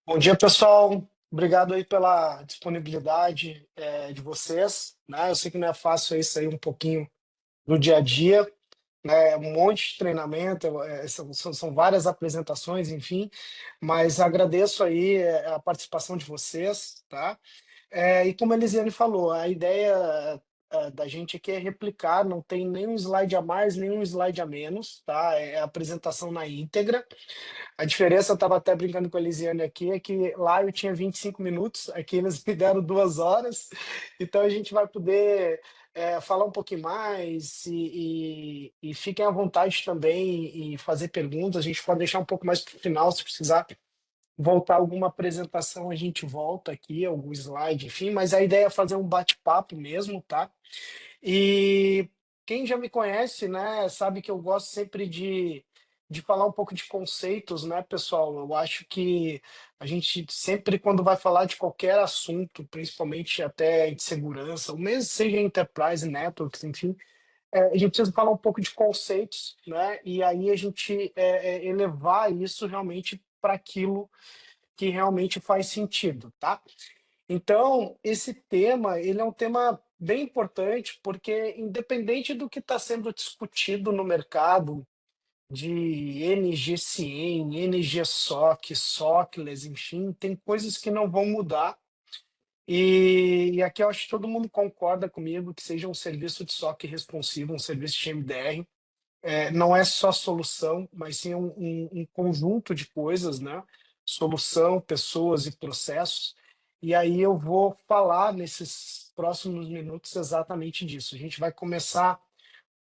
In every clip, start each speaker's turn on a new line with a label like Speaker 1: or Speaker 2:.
Speaker 1: Bom dia, pessoal. Obrigado aí pela disponibilidade de vocês, né? Eu sei que não é fácil aí sair um pouquinho do dia a dia, né? Um monte de treinamento, são várias apresentações, enfim, mas agradeço aí a participação de vocês, tá? E como a Elisiane falou, a ideia da gente aqui é replicar, não tem nenhum slide a mais, nenhum slide a menos, tá? É a apresentação na íntegra. A diferença, eu estava até brincando com a Elisiane aqui, é que lá eu tinha 25 minutos, aqui eles me deram 2 horas, então a gente vai poder falar um pouquinho mais e fiquem à vontade também e fazer perguntas. A gente pode deixar um pouco mais para o final, se precisar voltar alguma apresentação, a gente volta aqui, algum slide, enfim, mas a ideia é fazer um bate-papo mesmo, tá? E quem já me conhece, né, sabe que eu gosto sempre de falar um pouco de conceitos, né, pessoal? Eu acho que a gente sempre, quando vai falar de qualquer assunto, principalmente até de segurança, ou mesmo seja enterprise, networks, enfim, a gente precisa falar um pouco de conceitos, né? E aí a gente elevar isso realmente para aquilo que realmente faz sentido, tá? Então, esse tema, ele é um tema bem importante, porque independente do que está sendo discutido no mercado de NGCM, NGSOC, SOCless, enfim, tem coisas que não vão mudar. E aqui eu acho que todo mundo concorda comigo que seja um serviço de SOC responsivo, um serviço de MDR, não é só solução, mas sim um conjunto de coisas, né? Solução, pessoas e processos. E aí eu vou falar nesses próximos minutos exatamente disso. A gente vai começar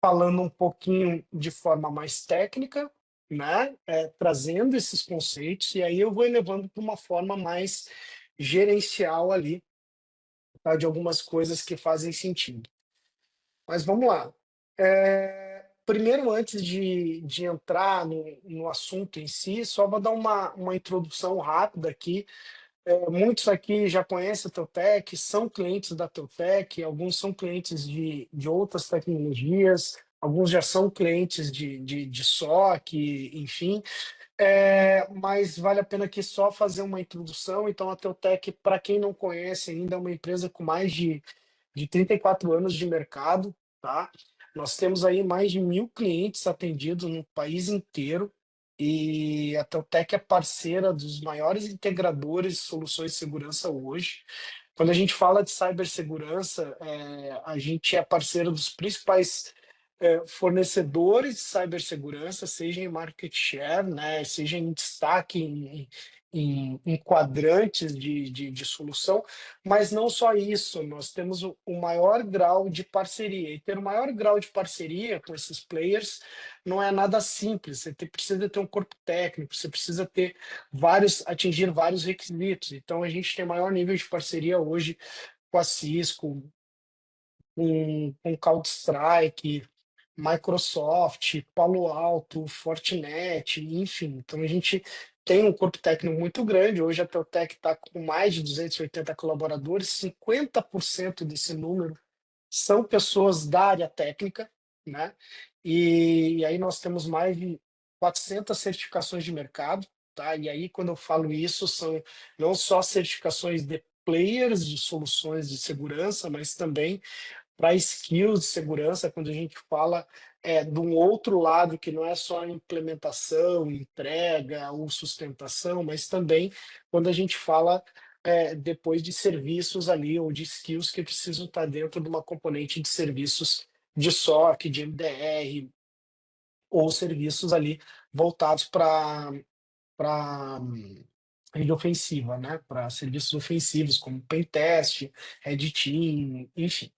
Speaker 1: falando um pouquinho de forma mais técnica, né? Trazendo esses conceitos, e aí eu vou elevando para uma forma mais gerencial ali, tá? De algumas coisas que fazem sentido. Mas vamos lá. Primeiro, antes de entrar no assunto em si, só vou dar uma introdução rápida aqui. Muitos aqui já conhecem a Teutec, são clientes da Teutec, alguns são clientes de outras tecnologias, alguns já são clientes de SOC, enfim. Mas vale a pena aqui só fazer uma introdução. Então, a Teutec, para quem não conhece ainda, é uma empresa com mais de 34 anos de mercado, tá? Nós temos aí mais de 1.000 clientes atendidos no país inteiro e a Teutec é parceira dos maiores integradores de soluções de segurança hoje. Quando a gente fala de cibersegurança, a gente é parceiro dos principais fornecedores de cibersegurança, seja em market share, né, seja em destaque em quadrantes de solução, mas não só isso, nós temos o maior grau de parceria. E ter o maior grau de parceria com esses players não é nada simples. Precisa ter um corpo técnico, você precisa ter atingir vários requisitos. Então, a gente tem maior nível de parceria hoje com a Cisco, com CrowdStrike, Microsoft, Palo Alto, Fortinet, enfim. Então, a gente tem um corpo técnico muito grande. Hoje a Teutec está com mais de 280 colaboradores, 50% desse número são pessoas da área técnica, né? E aí nós temos mais de 400 certificações de mercado, tá? E aí, quando eu falo isso, são não só certificações de players de soluções de segurança, mas também para skills de segurança, quando a gente fala de um outro lado, que não é só a implementação, entrega ou sustentação, mas também quando a gente fala depois de serviços ali, ou de skills que precisam estar dentro de uma componente de serviços de SOC, de MDR, ou serviços ali voltados para rede ofensiva, né? Para serviços ofensivos, como Pentest, Red Team, enfim.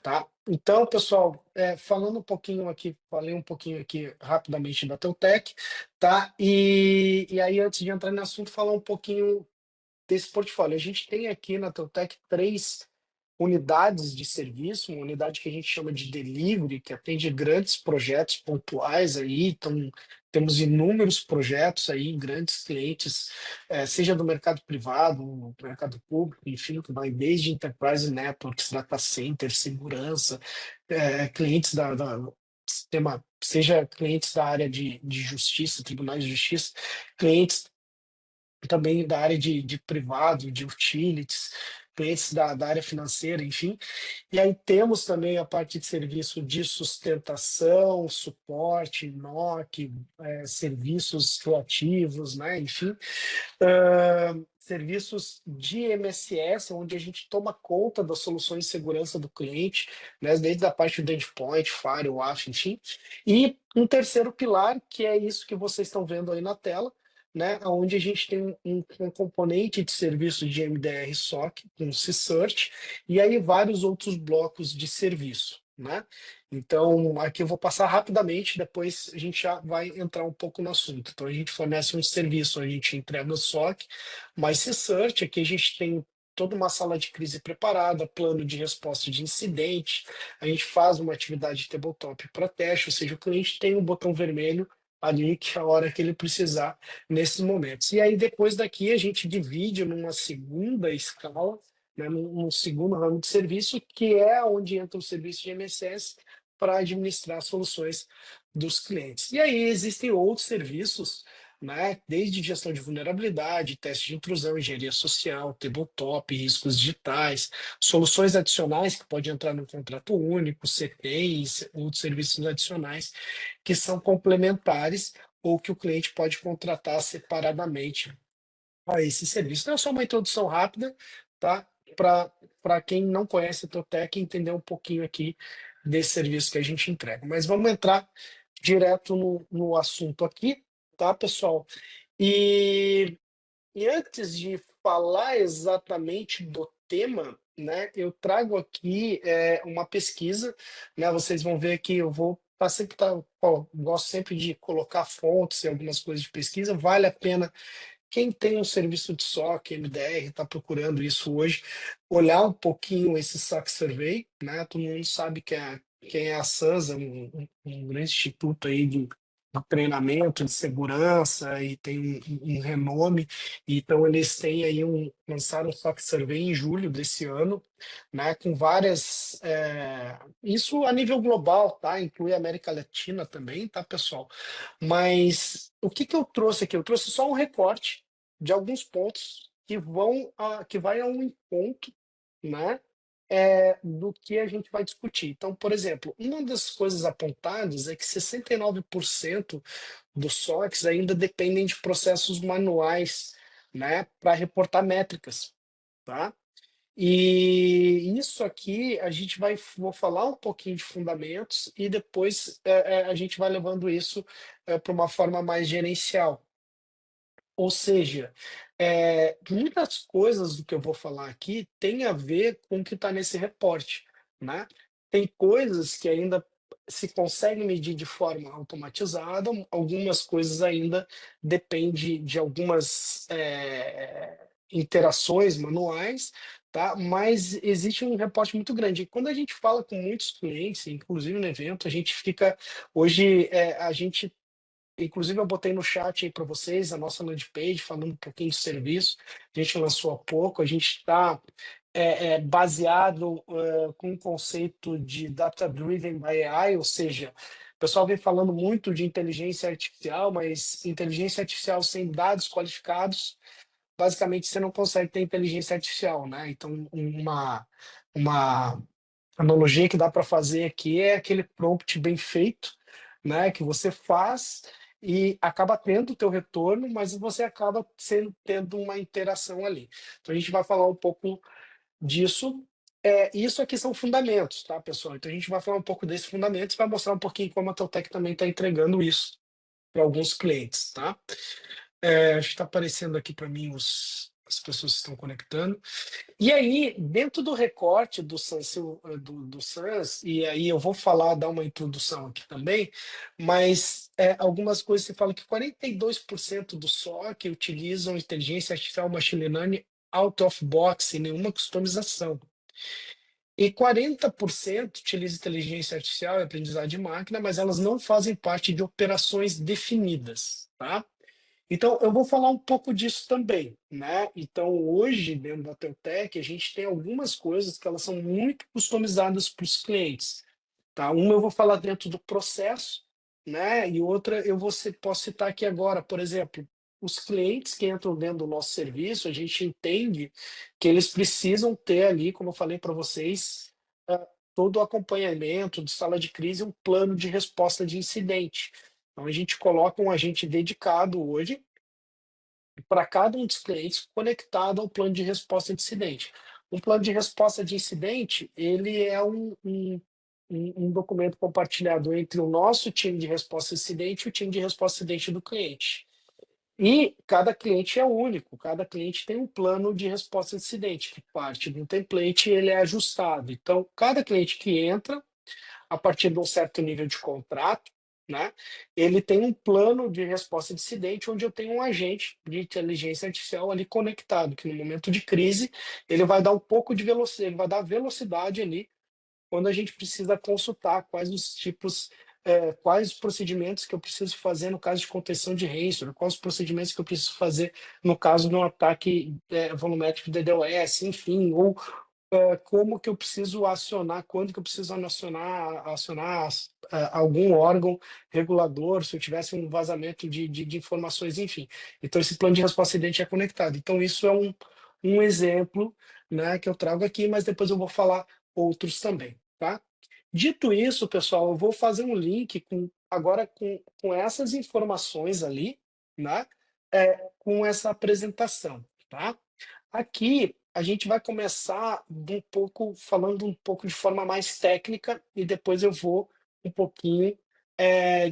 Speaker 1: Tá? Então, pessoal, falando um pouquinho aqui, falei um pouquinho aqui rapidamente da Teutec, tá? E aí, antes de entrar no assunto, falar um pouquinho desse portfólio. A gente tem aqui na Teutec 3 unidades de serviço, uma unidade que a gente chama de delivery, que atende grandes projetos pontuais aí, então temos inúmeros projetos aí, grandes clientes, seja do mercado privado, do mercado público, enfim, que vai desde enterprise networks, data center, segurança, clientes da sistema, seja clientes da área de justiça, tribunais de justiça, clientes também da área de privado, de utilities, clientes da área financeira, enfim. E aí temos também a parte de serviço de sustentação, suporte, NOC, serviços relativos, né? Enfim, serviços de MSS, onde a gente toma conta das soluções de segurança do cliente, né, desde a parte do endpoint, firewall, WAF, enfim. E um terceiro pilar, que é isso que vocês estão vendo aí na tela, né, onde a gente tem um componente de serviço de MDR SOC, com CSearch, e aí vários outros blocos de serviço, né? Então, aqui eu vou passar rapidamente, depois a gente já vai entrar um pouco no assunto. Então, a gente fornece um serviço, a gente entrega o SOC, mas Research, aqui a gente tem toda uma sala de crise preparada, plano de resposta de incidente, a gente faz uma atividade de tabletop para teste, ou seja, o cliente tem um botão vermelho ali que é a hora que ele precisar nesses momentos. E aí, depois daqui, a gente divide numa segunda escala, né, num segundo ramo de serviço, que é onde entra o serviço de MSS, para administrar soluções dos clientes. E aí existem outros serviços, né, desde gestão de vulnerabilidade, teste de intrusão, engenharia social, tabletop, riscos digitais, soluções adicionais que pode entrar no contrato único, CTs, outros serviços adicionais que são complementares ou que o cliente pode contratar separadamente a esse serviço. Então, é só uma introdução rápida, tá? Para quem não conhece a Totec, entender um pouquinho aqui desse serviço que a gente entrega. Mas vamos entrar direto no assunto aqui, tá, pessoal? E, e antes de falar exatamente do tema, né, eu trago aqui uma pesquisa, né? Vocês vão ver que eu vou sempre gosto sempre de colocar fontes e algumas coisas de pesquisa, vale a pena quem tem um serviço de SOC, MDR, está procurando isso hoje, olhar um pouquinho esse SOC Survey, né? Todo mundo sabe quem é a SANS, é um grande instituto aí de treinamento, de segurança, e tem um renome. Então, eles têm aí lançaram um SOC Survey em julho desse ano, né? Com várias. Isso a nível global, tá? Inclui a América Latina também, tá, pessoal? Mas o que que eu trouxe aqui? Eu trouxe só um recorte de alguns pontos que vai ao encontro, né, do que a gente vai discutir. Então, por exemplo, uma das coisas apontadas é que 69% dos SOCs ainda dependem de processos manuais, né, para reportar métricas, tá? E isso aqui a gente vou falar um pouquinho de fundamentos e depois a gente vai levando isso para uma forma mais gerencial. Ou seja, muitas coisas do que eu vou falar aqui tem a ver com o que está nesse reporte, né? Tem coisas que ainda se consegue medir de forma automatizada, algumas coisas ainda depende de algumas interações manuais, tá? Mas existe um reporte muito grande. E quando a gente fala com muitos clientes, inclusive no evento, a gente fica hoje a gente inclusive, eu botei no chat aí para vocês a nossa landing page, falando um pouquinho de serviço. A gente lançou há pouco, a gente está baseado com o conceito de Data-Driven by AI, ou seja, o pessoal vem falando muito de inteligência artificial, mas inteligência artificial sem dados qualificados, basicamente você não consegue ter inteligência artificial, né? Então, uma analogia que dá para fazer aqui é aquele prompt bem feito, né, que você faz e acaba tendo o teu retorno, mas você acaba tendo uma interação ali. Então a gente vai falar um pouco disso. Isso aqui são fundamentos, tá, pessoal? Então a gente vai falar um pouco desses fundamentos, vai mostrar um pouquinho como a Teltec também está entregando isso para alguns clientes, tá? Acho que está aparecendo aqui para mim as pessoas que estão conectando. E aí, dentro do recorte do SANS, e aí eu vou falar, dar uma introdução aqui também, mas algumas coisas você fala que 42% do SOC utilizam inteligência artificial machine learning out of box, sem nenhuma customização. E 40% utilizam inteligência artificial e aprendizagem de máquina, mas elas não fazem parte de operações definidas, tá? Então, eu vou falar um pouco disso também, né? Então, hoje, dentro da Teutec, a gente tem algumas coisas que elas são muito customizadas para os clientes, tá? Uma eu vou falar dentro do processo, né? E outra posso citar aqui agora, por exemplo. os clientes que entram dentro do nosso serviço, a gente entende que eles precisam ter ali, como eu falei para vocês, todo o acompanhamento de sala de crise, um plano de resposta de incidente. Então, a gente coloca um agente dedicado hoje para cada um dos clientes conectado ao plano de resposta de incidente. O plano de resposta de incidente, ele é um documento compartilhado entre o nosso time de resposta a incidente e o time de resposta a incidente do cliente. E cada cliente é único, cada cliente tem um plano de resposta a incidente, que parte de um template e ele é ajustado. Então, cada cliente que entra, a partir de um certo nível de contrato, né, ele tem um plano de resposta de incidente onde eu tenho um agente de inteligência artificial ali conectado, que no momento de crise ele vai dar um pouco de velocidade, ele vai dar velocidade ali quando a gente precisa consultar quais os tipos, quais os procedimentos que eu preciso fazer no caso de contenção de ransomware, quais os procedimentos que eu preciso fazer no caso de um ataque volumétrico de DDoS, enfim, ou como que eu preciso acionar, quando que eu preciso acionar algum órgão regulador, se eu tivesse um vazamento de informações, enfim. Então, esse plano de resposta a incidente é conectado. Então, isso é um exemplo, né, que eu trago aqui, mas depois eu vou falar outros também, tá? Dito isso, pessoal, eu vou fazer um link agora com essas informações ali, né, com essa apresentação, tá? Aqui a gente vai começar falando um pouco de forma mais técnica e depois eu vou um pouquinho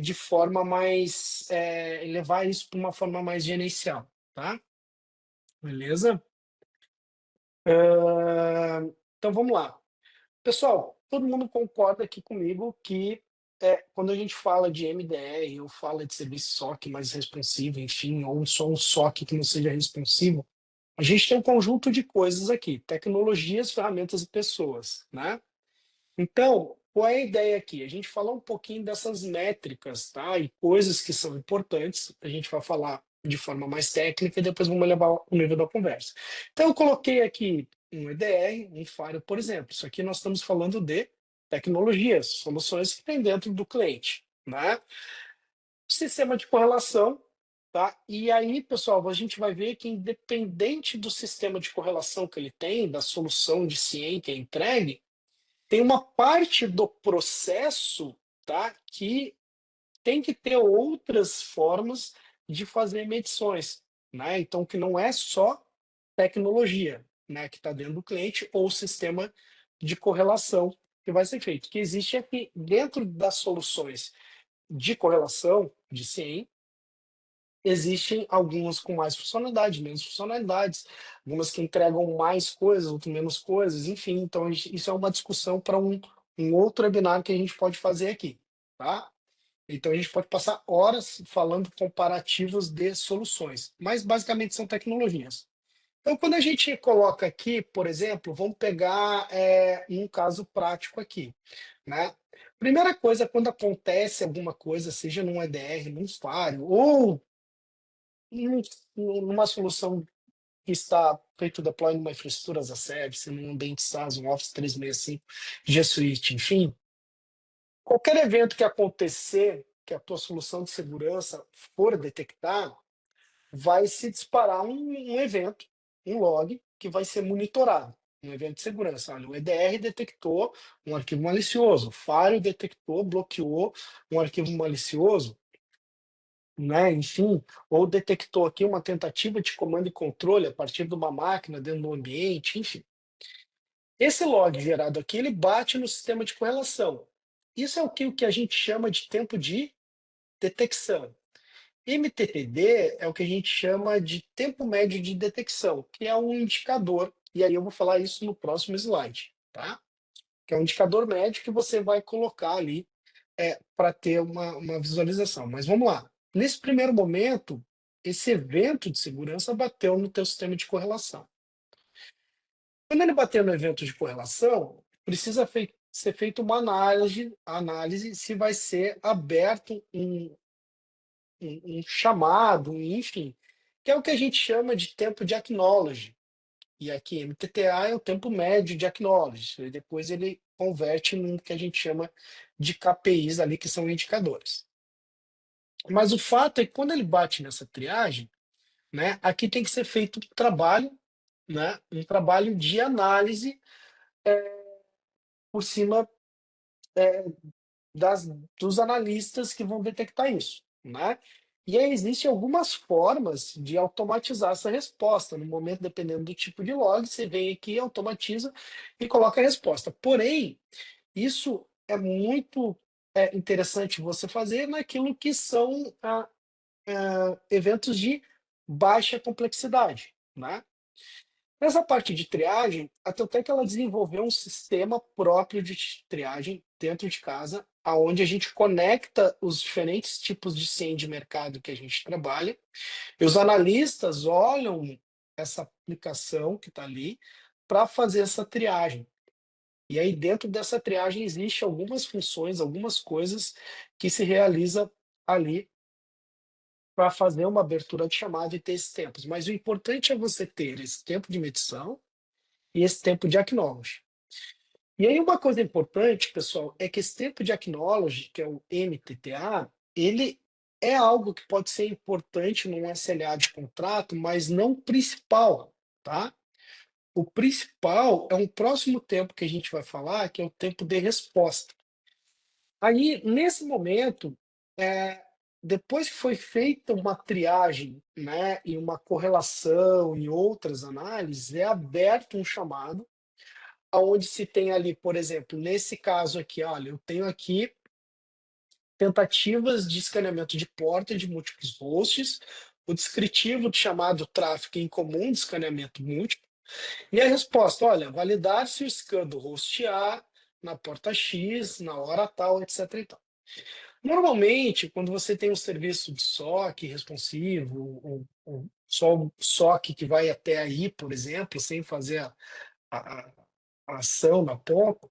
Speaker 1: de forma mais levar isso para uma forma mais gerencial, tá? Beleza? Então vamos lá. Pessoal, todo mundo concorda aqui comigo que quando a gente fala de MDR ou fala de serviço SOC mais responsivo, enfim, ou só um SOC que não seja responsivo, a gente tem um conjunto de coisas aqui, tecnologias, ferramentas e pessoas, né? Então, qual é a ideia aqui? A gente falar um pouquinho dessas métricas, tá? E coisas que são importantes, a gente vai falar de forma mais técnica e depois vamos levar o nível da conversa. Então, eu coloquei aqui um EDR, um Firewall, por exemplo. Isso aqui nós estamos falando de tecnologias, soluções que tem dentro do cliente, né? Sistema de correlação, tá? E aí, pessoal, a gente vai ver que independente do sistema de correlação que ele tem, da solução de CIEM que é entregue, tem uma parte do processo, tá, que tem que ter outras formas de fazer medições, né? Então, que não é só tecnologia, né, que está dentro do cliente ou sistema de correlação que vai ser feito. O que existe é que dentro das soluções de correlação de CIEM, existem algumas com mais funcionalidade, menos funcionalidades, algumas que entregam mais coisas, outras menos coisas, enfim. Então, isso é uma discussão para um outro webinar que a gente pode fazer aqui, tá? Então, a gente pode passar horas falando comparativos de soluções, mas basicamente são tecnologias. Então, quando a gente coloca aqui, por exemplo, vamos pegar um caso prático aqui, né? Primeira coisa, quando acontece alguma coisa, seja num EDR, num Firewall, ou num- numa solução que está feito deploy numa infraestrutura as a service, num ambiente SaaS, um Office 365, G Suite, enfim, qualquer evento que acontecer, que a tua solução de segurança for detectar, vai se disparar um evento, um log, que vai ser monitorado. Um evento de segurança. Olha, o EDR detectou um arquivo malicioso, o Firewall detectou, bloqueou um arquivo malicioso, né? Enfim, ou detectou aqui uma tentativa de comando e controle a partir de uma máquina dentro do ambiente, enfim. Esse log gerado aqui, ele bate no sistema de correlação. Isso é o que a gente chama de tempo de detecção. MTTD é o que a gente chama de tempo médio de detecção, que é um indicador, e aí eu vou falar isso no próximo slide, tá? Que é um indicador médio que você vai colocar ali para ter uma visualização. Mas vamos lá. Nesse primeiro momento, esse evento de segurança bateu no teu sistema de correlação. Quando ele bater no evento de correlação, precisa ser feita uma análise se vai ser aberto um chamado, enfim, que é o que a gente chama de tempo de acknowledge. E aqui, MTTA é o tempo médio de acknowledge. E depois ele converte no que a gente chama de KPIs ali, que são indicadores. Mas o fato é que quando ele bate nessa triagem, né? Aqui tem que ser feito um trabalho, né? Um trabalho de análise por cima das, dos analistas que vão detectar isso, né? E aí existem algumas formas de automatizar essa resposta. No momento, dependendo do tipo de log, você vem aqui, automatiza e coloca a resposta. Porém, isso é muito interessante você fazer naquilo que são eventos de baixa complexidade, né? Nessa parte de triagem, a Teutec ela desenvolveu um sistema próprio de triagem dentro de casa, aonde a gente conecta os diferentes tipos de senha de mercado que a gente trabalha, e os analistas olham essa aplicação que está ali para fazer essa triagem. E aí, dentro dessa triagem, existe algumas funções, algumas coisas que se realiza ali para fazer uma abertura de chamada e ter esses tempos. Mas o importante é você ter esse tempo de medição e esse tempo de acknowledge. E aí uma coisa importante, pessoal, é que esse tempo de acknowledge, que é o MTTA, ele é algo que pode ser importante num SLA de contrato, mas não o principal, tá? O principal é um próximo tempo que a gente vai falar, que é o tempo de resposta. Aí, nesse momento, é, depois que foi feita uma triagem, né, e uma correlação e outras análises, é aberto um chamado aonde se tem ali, por exemplo, nesse caso aqui, olha, eu tenho aqui tentativas de escaneamento de porta de múltiplos hosts, o descritivo de chamado tráfego em comum de escaneamento múltiplo, e a resposta, olha, validar se o scan do host A na porta X, na hora tal, etc. e tal. Normalmente, quando você tem um serviço de SOC responsivo, ou só um SOC que vai até aí, por exemplo, sem fazer a, a ação na ponta,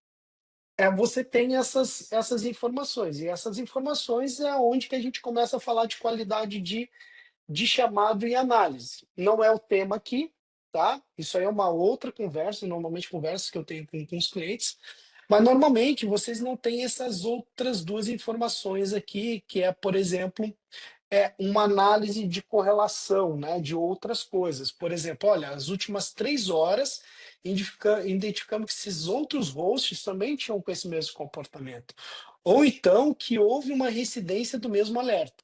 Speaker 1: você tem essas informações, e essas informações é onde que a gente começa a falar de qualidade de chamado e análise. Não é o tema aqui, tá? Isso aí é uma outra conversa, normalmente conversas que eu tenho com os clientes, mas normalmente vocês não têm essas outras duas informações aqui, que é, por exemplo, uma análise de correlação, né, de outras coisas. Por exemplo, olha, as últimas 3 horas identificamos que esses outros hosts também tinham com esse mesmo comportamento. Ou então que houve uma reincidência do mesmo alerta.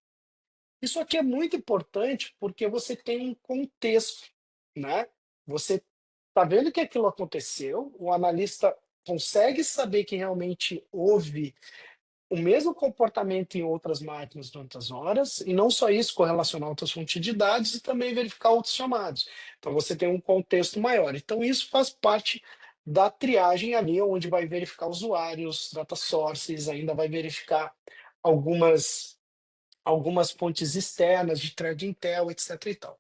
Speaker 1: Isso aqui é muito importante porque você tem um contexto, né? Você está vendo que aquilo aconteceu, o analista consegue saber que realmente houve o mesmo comportamento em outras máquinas durante as horas, e não só isso, correlacionar outras fontes de dados e também verificar outros chamados. Então você tem um contexto maior. Então isso faz parte da triagem ali, onde vai verificar usuários, data sources, ainda vai verificar algumas fontes externas de thread intel, etc. e tal.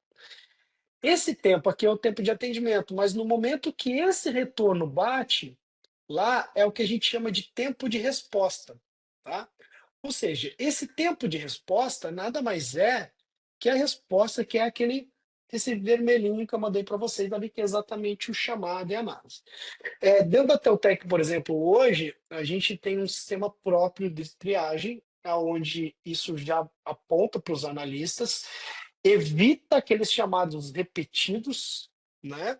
Speaker 1: Esse tempo aqui é o tempo de atendimento, mas no momento que esse retorno bate, lá é o que a gente chama de tempo de resposta, tá? Ou seja, esse tempo de resposta nada mais é que a resposta que é esse vermelhinho que eu mandei para vocês ali, que é exatamente o chamado e análise. Dentro da Teutec, por exemplo, hoje a gente tem um sistema próprio de triagem, onde isso já aponta para os analistas, evita aqueles chamados repetidos, né?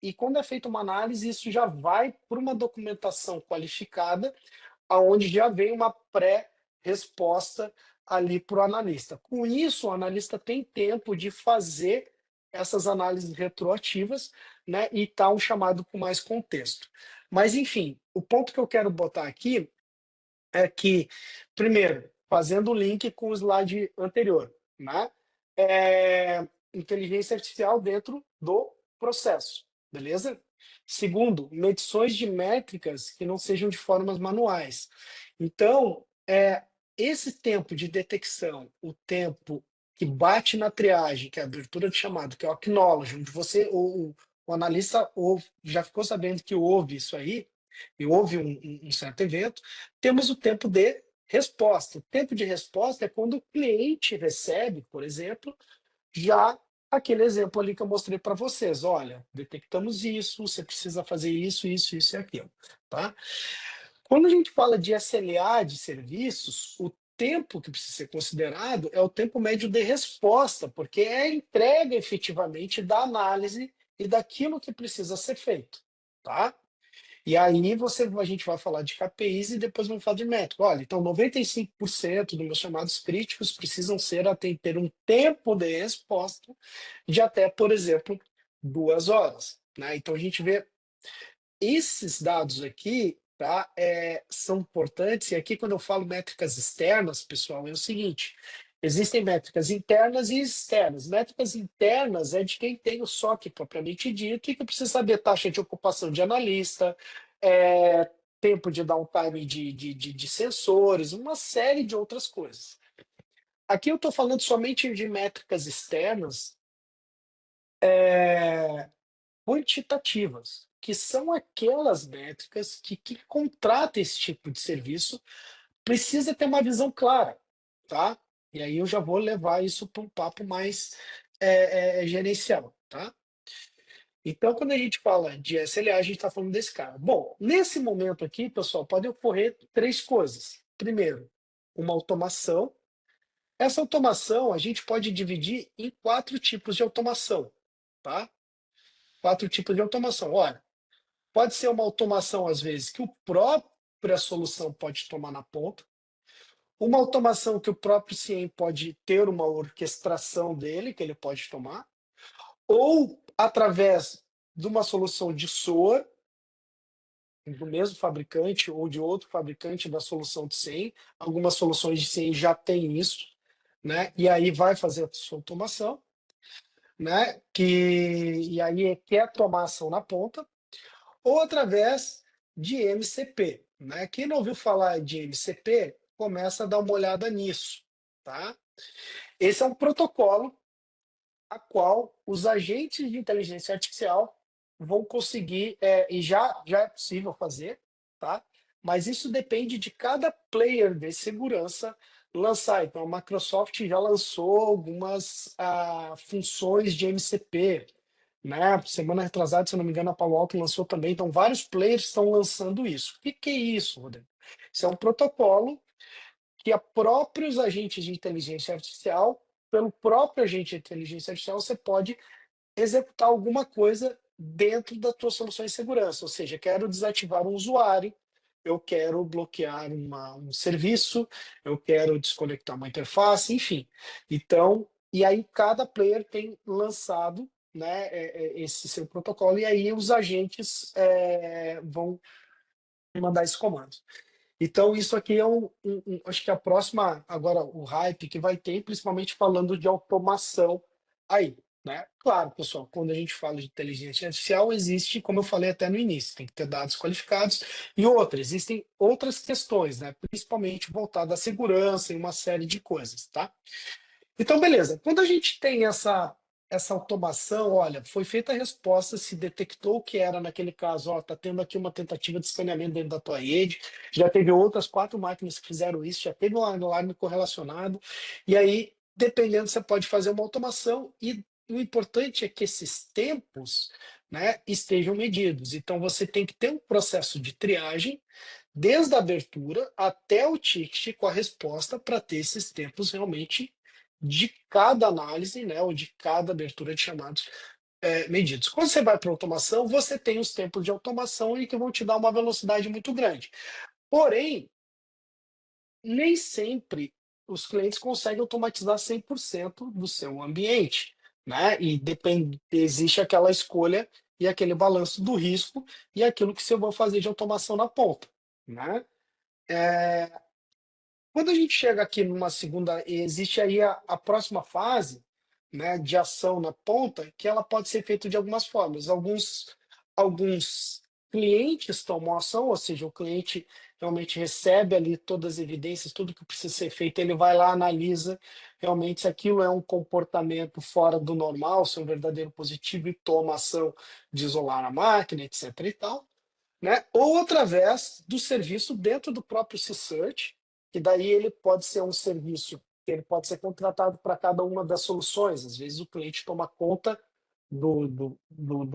Speaker 1: E quando é feita uma análise, isso já vai para uma documentação qualificada, aonde já vem uma pré-resposta ali para o analista. Com isso, o analista tem tempo de fazer essas análises retroativas, né, e tá um chamado com mais contexto. Mas, enfim, o ponto que eu quero botar aqui é que, primeiro, fazendo o link com o slide anterior, né? Inteligência artificial dentro do processo, beleza? Segundo, medições de métricas que não sejam de formas manuais. Então, esse tempo de detecção, o tempo que bate na triagem, que é a abertura de chamado, que é o acknowledge, onde o analista já ficou sabendo que houve isso aí, e houve um certo evento, temos o tempo de resposta. O tempo de resposta é quando o cliente recebe, por exemplo, já aquele exemplo ali que eu mostrei para vocês. Olha, detectamos isso, você precisa fazer isso, isso, isso e aquilo. Tá? Quando a gente fala de SLA de serviços, o tempo que precisa ser considerado é o tempo médio de resposta, porque é a entrega efetivamente da análise e daquilo que precisa ser feito, tá? E aí a gente vai falar de KPIs e depois vamos falar de métrica. Olha, então 95% dos meus chamados críticos precisam ter um tempo de resposta de até, por exemplo, 2 horas, né? Então a gente vê esses dados aqui, tá, são importantes, e aqui quando eu falo métricas externas, pessoal, é o seguinte, existem métricas internas e externas. Métricas internas é de quem tem o SOC propriamente dito e que precisa saber taxa de ocupação de analista, é, tempo de downtime de sensores, uma série de outras coisas. Aqui eu estou falando somente de métricas externas, é, quantitativas, que são aquelas métricas que contrata esse tipo de serviço precisa ter uma visão clara, tá? E aí eu já vou levar isso para um papo mais gerencial, tá? Então, quando a gente fala de SLA, a gente está falando desse cara. Bom, nesse momento aqui, pessoal, podem ocorrer 3 coisas. Primeiro, uma automação. Essa automação a gente pode dividir em 4 tipos de automação, tá? 4 tipos de automação. Olha, pode ser uma automação, às vezes, que o própria solução pode tomar na ponta, uma automação que o próprio CIEM pode ter uma orquestração dele, que ele pode tomar, ou através de uma solução de SOA, do mesmo fabricante ou de outro fabricante da solução de CIEM. Algumas soluções de CIEM já têm isso, né? E aí vai fazer a sua automação, né? E aí quer tomar ação na ponta, ou através de MCP, né? Quem não ouviu falar de MCP, começa a dar uma olhada nisso, tá? Esse é um protocolo a qual os agentes de inteligência artificial vão conseguir, e já é possível fazer, tá? Mas isso depende de cada player de segurança lançar. Então, a Microsoft já lançou algumas funções de MCP, né? Semana retrasada, se eu não me engano, a Palo Alto lançou também. Então, vários players estão lançando isso. O que que é isso, Rodrigo? Isso é um protocolo que a próprios agentes de inteligência artificial, pelo próprio agente de inteligência artificial, você pode executar alguma coisa dentro das suas soluções de segurança. Ou seja, quero desativar um usuário, eu quero bloquear um serviço, eu quero desconectar uma interface, enfim. Então, e aí cada player tem lançado, né, esse seu protocolo, e aí os agentes vão mandar esse comando. Então, isso aqui é acho que a próxima, agora o hype que vai ter, principalmente falando de automação aí, né? Claro, pessoal, quando a gente fala de inteligência artificial, existe, como eu falei até no início, tem que ter dados qualificados e existem outras questões, né? Principalmente voltadas à segurança e uma série de coisas, tá? Então, beleza. Quando a gente tem essa automação, olha, foi feita a resposta, se detectou o que era naquele caso, ó, tá tendo aqui uma tentativa de escaneamento dentro da tua rede, já teve outras 4 máquinas que fizeram isso, já teve um alarme correlacionado, e aí, dependendo, você pode fazer uma automação, e o importante é que esses tempos, né, estejam medidos. Então, você tem que ter um processo de triagem, desde a abertura até o ticket com a resposta para ter esses tempos realmente de cada análise, né, ou de cada abertura de chamados medidos. Quando você vai para automação, você tem os tempos de automação e que vão te dar uma velocidade muito grande. Porém, nem sempre os clientes conseguem automatizar 100% do seu ambiente, né? E existe aquela escolha e aquele balanço do risco e aquilo que você vai fazer de automação na ponta, né? É, Quando a gente chega aqui numa segunda, existe aí a próxima fase, né, de ação na ponta, que ela pode ser feita de algumas formas. Alguns clientes tomam ação, ou seja, o cliente realmente recebe ali todas as evidências, tudo que precisa ser feito, ele vai lá, analisa realmente se aquilo é um comportamento fora do normal, se é um verdadeiro positivo e toma ação de isolar a máquina, etc. e tal, né? Ou através do serviço dentro do próprio C-Search, que daí ele pode ser um serviço que ele pode ser contratado para cada uma das soluções. Às vezes o cliente toma conta do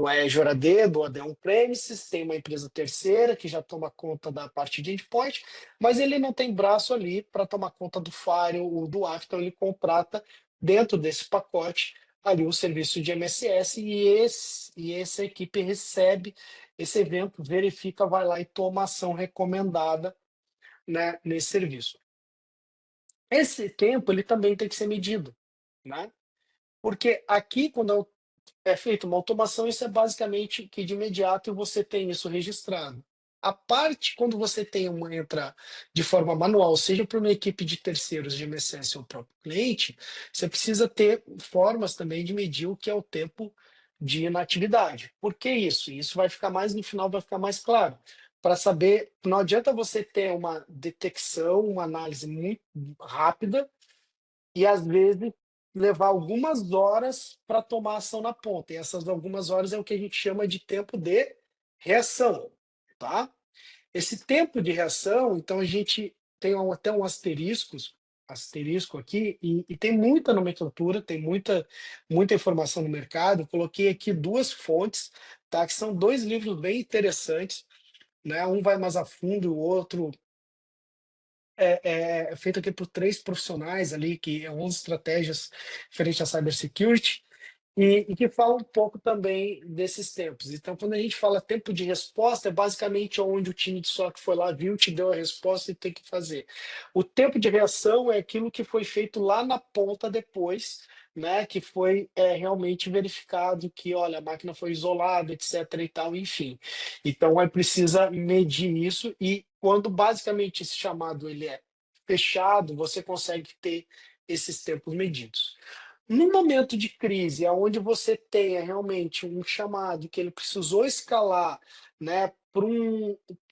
Speaker 1: Azure AD, do AD On-Premises, tem uma empresa terceira que já toma conta da parte de endpoint, mas ele não tem braço ali para tomar conta do Firewall ou do Apple, então ele contrata dentro desse pacote ali o serviço de MSS e essa equipe recebe esse evento, verifica, vai lá e toma ação recomendada, né, nesse serviço. Esse tempo ele também tem que ser medido, né? Porque aqui, quando é feita uma automação, isso é basicamente que de imediato você tem isso registrado. A parte, quando você tem uma entra de forma manual, seja por uma equipe de terceiros de MSS ou próprio cliente, você precisa ter formas também de medir o que é o tempo de inatividade. Por que isso? Isso vai ficar mais no final, vai ficar mais claro. Para saber, não adianta você ter uma detecção, uma análise muito rápida, e às vezes levar algumas horas para tomar ação na ponta. E essas algumas horas é o que a gente chama de tempo de reação, tá? Esse tempo de reação, então a gente tem até um asterisco aqui, e tem muita nomenclatura, tem muita informação no mercado. Coloquei aqui duas fontes, tá? Que são dois livros bem interessantes, né? Um vai mais a fundo, o outro é feito aqui por três profissionais ali, que é 11 estratégias frente à cybersecurity, e que fala um pouco também desses tempos. Então, quando a gente fala tempo de resposta, é basicamente onde o time de SOC foi lá, viu, te deu a resposta e tem que fazer. O tempo de reação é aquilo que foi feito lá na ponta depois, né, que foi realmente verificado que, olha, a máquina foi isolada, etc. e tal, enfim. Então, aí precisa medir isso, e quando basicamente esse chamado ele é fechado, você consegue ter esses tempos medidos. No momento de crise, onde você tenha realmente um chamado que ele precisou escalar, né, para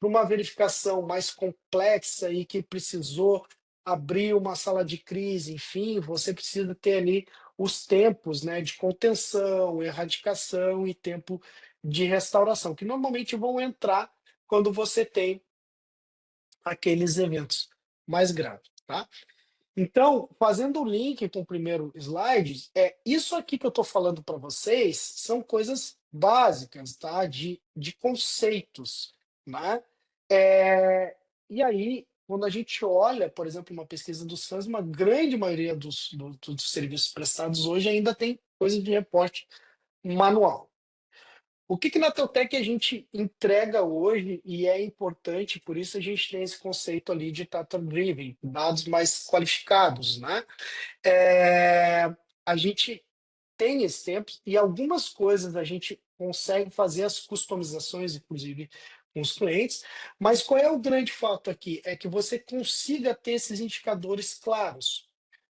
Speaker 1: uma verificação mais complexa e que precisou abrir uma sala de crise, enfim, você precisa ter ali os tempos, né, de contenção, erradicação e tempo de restauração, que normalmente vão entrar quando você tem aqueles eventos mais graves, tá? Então, fazendo o link com o primeiro slide, isso aqui que eu estou falando para vocês são coisas básicas, tá? De conceitos, né? E aí, quando a gente olha, por exemplo, uma pesquisa do SANS, uma grande maioria dos serviços prestados hoje ainda tem coisa de reporte manual. O que na Teutec a gente entrega hoje e é importante, por isso a gente tem esse conceito ali de data-driven, dados mais qualificados, né? É, a gente tem esse tempo e algumas coisas a gente consegue fazer as customizações, inclusive com os clientes, mas qual é o grande fato aqui? É que você consiga ter esses indicadores claros,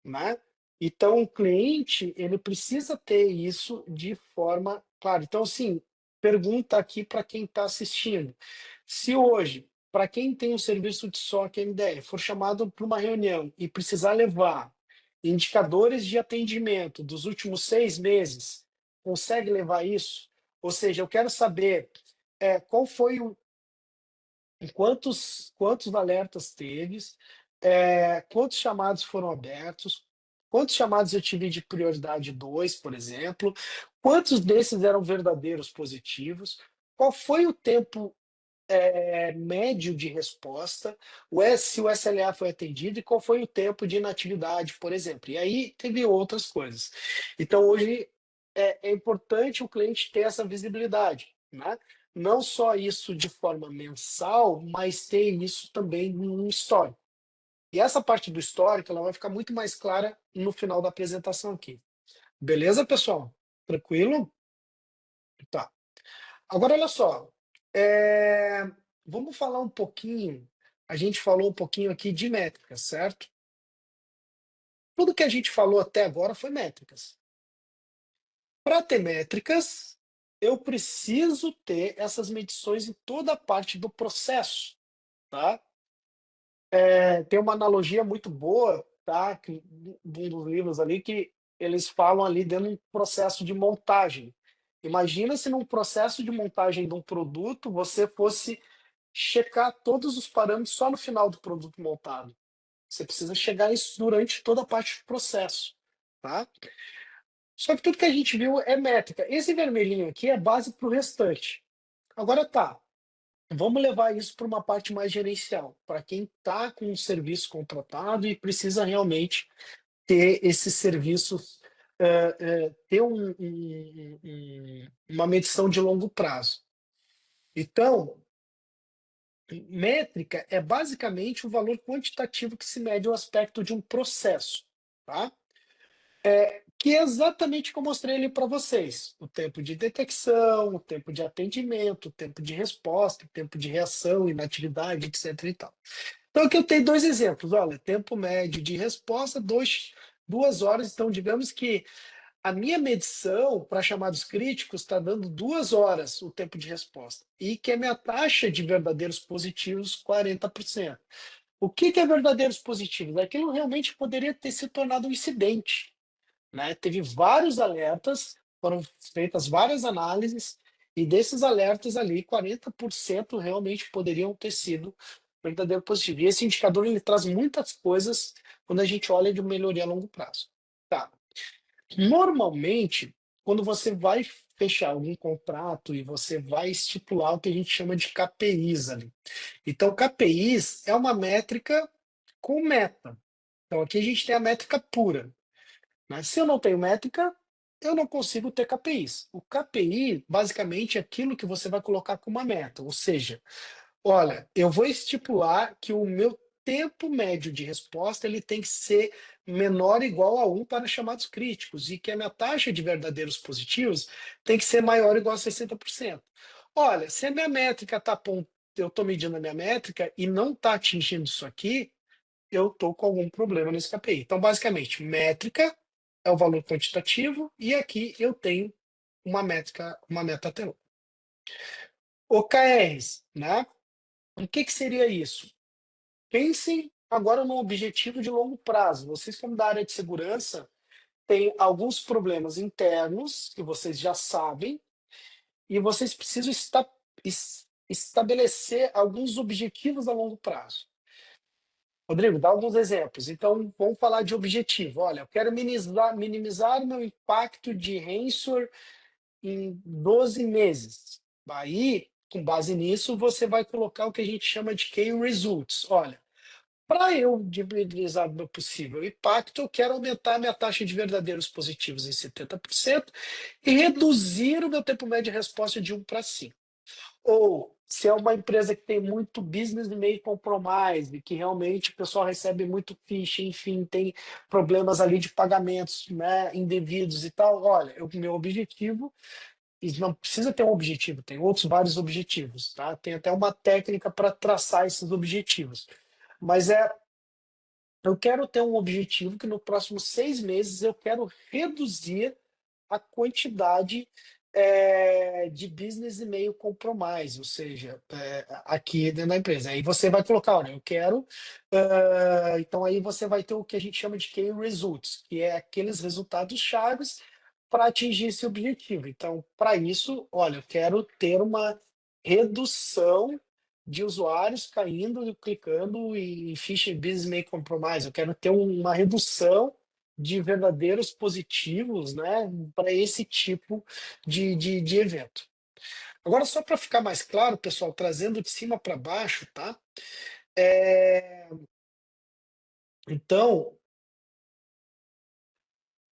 Speaker 1: né? Então, o cliente, ele precisa ter isso de forma clara. Então, assim, pergunta aqui para quem está assistindo. Se hoje, para quem tem o serviço de SOC MDR, for chamado para uma reunião e precisar levar indicadores de atendimento dos últimos 6 meses, consegue levar isso? Ou seja, eu quero saber qual foi quantos alertas teve, quantos chamados foram abertos, quantos chamados eu tive de prioridade 2, por exemplo, quantos desses eram verdadeiros positivos, qual foi o tempo médio de resposta, se o SLA foi atendido e qual foi o tempo de inatividade, por exemplo. E aí teve outras coisas. Então, hoje é importante o cliente ter essa visibilidade, né? Não só isso de forma mensal, mas ter isso também no histórico. E essa parte do histórico ela vai ficar muito mais clara no final da apresentação aqui. Beleza, pessoal? Tranquilo? Tá. Agora, olha só, é, vamos falar um pouquinho. A gente falou um pouquinho aqui de métricas, certo? Tudo que a gente falou até agora foi métricas. Para ter métricas, eu preciso ter essas medições em toda a parte do processo, tá? Tem uma analogia muito boa, tá? De um dos livros ali que eles falam ali dentro de um processo de montagem. Imagina se num processo de montagem de um produto você fosse checar todos os parâmetros só no final do produto montado. Você precisa chegar a isso durante toda a parte do processo, tá? Só que tudo que a gente viu é métrica. Esse vermelhinho aqui é base para o restante. Agora tá, vamos levar isso para uma parte mais gerencial, para quem está com um serviço contratado e precisa realmente ter esses serviços, ter uma medição de longo prazo. Então, métrica é basicamente o valor quantitativo que se mede o aspecto de um processo, tá? Que é exatamente o que eu mostrei ali para vocês: o tempo de detecção, o tempo de atendimento, o tempo de resposta, o tempo de reação, inatividade, etc. e tal. Então, aqui eu tenho dois exemplos. Olha, tempo médio de resposta, 2 horas. Então, digamos que a minha medição para chamados críticos está dando 2 horas o tempo de resposta. E que a minha taxa de verdadeiros positivos, 40%. O que é verdadeiros positivos? Aquilo realmente poderia ter se tornado um incidente, né? Teve vários alertas, foram feitas várias análises, e desses alertas ali, 40% realmente poderiam ter sido verdadeiro positivo. E esse indicador ele traz muitas coisas quando a gente olha de melhoria a longo prazo. Tá. Normalmente, quando você vai fechar algum contrato e você vai estipular o que a gente chama de KPIs ali. Então, KPIs é uma métrica com meta. Então, aqui a gente tem a métrica pura, né? Se eu não tenho métrica, eu não consigo ter KPIs. O KPI, basicamente, é aquilo que você vai colocar como uma meta, ou seja, olha, eu vou estipular que o meu tempo médio de resposta ele tem que ser menor ou igual a 1 para chamados críticos, e que a minha taxa de verdadeiros positivos tem que ser maior ou igual a 60%. Olha, se a minha métrica está eu estou medindo a minha métrica e não está atingindo isso aqui, eu estou com algum problema nesse KPI. Então, basicamente, métrica é o valor quantitativo, e aqui eu tenho uma métrica, uma meta até OKRs, né? O que seria isso? Pensem agora num objetivo de longo prazo. Vocês, como da área de segurança, têm alguns problemas internos que vocês já sabem, e vocês precisam estabelecer alguns objetivos a longo prazo. Rodrigo, dá alguns exemplos. Então, vamos falar de objetivo. Olha, eu quero minimizar o meu impacto de ransomware em 12 meses. Aí, com base nisso, você vai colocar o que a gente chama de Key Results. Olha, para eu diminuir o meu possível impacto, eu quero aumentar a minha taxa de verdadeiros positivos em 70% e reduzir o meu tempo médio de resposta de 1 para 5. Ou se é uma empresa que tem muito business meio compromise, que realmente o pessoal recebe muito phishing, enfim, tem problemas ali de pagamentos, né, indevidos e tal. Olha, o meu objetivo, e não precisa ter um objetivo, tem outros vários objetivos, tá? Tem até uma técnica para traçar esses objetivos. Mas eu quero ter um objetivo que no próximos 6 meses eu quero reduzir a quantidade de business e mail compromise, ou seja, aqui dentro da empresa. Aí você vai colocar, olha, eu quero. Então aí você vai ter o que a gente chama de Key Results, que é aqueles resultados chaves para atingir esse objetivo. Então, para isso, olha, eu quero ter uma redução de usuários caindo e clicando em phishing business mail compromise. Eu quero ter uma redução de verdadeiros positivos, né, para esse tipo de evento. Agora, só para ficar mais claro, pessoal, trazendo de cima para baixo, tá? É, Então,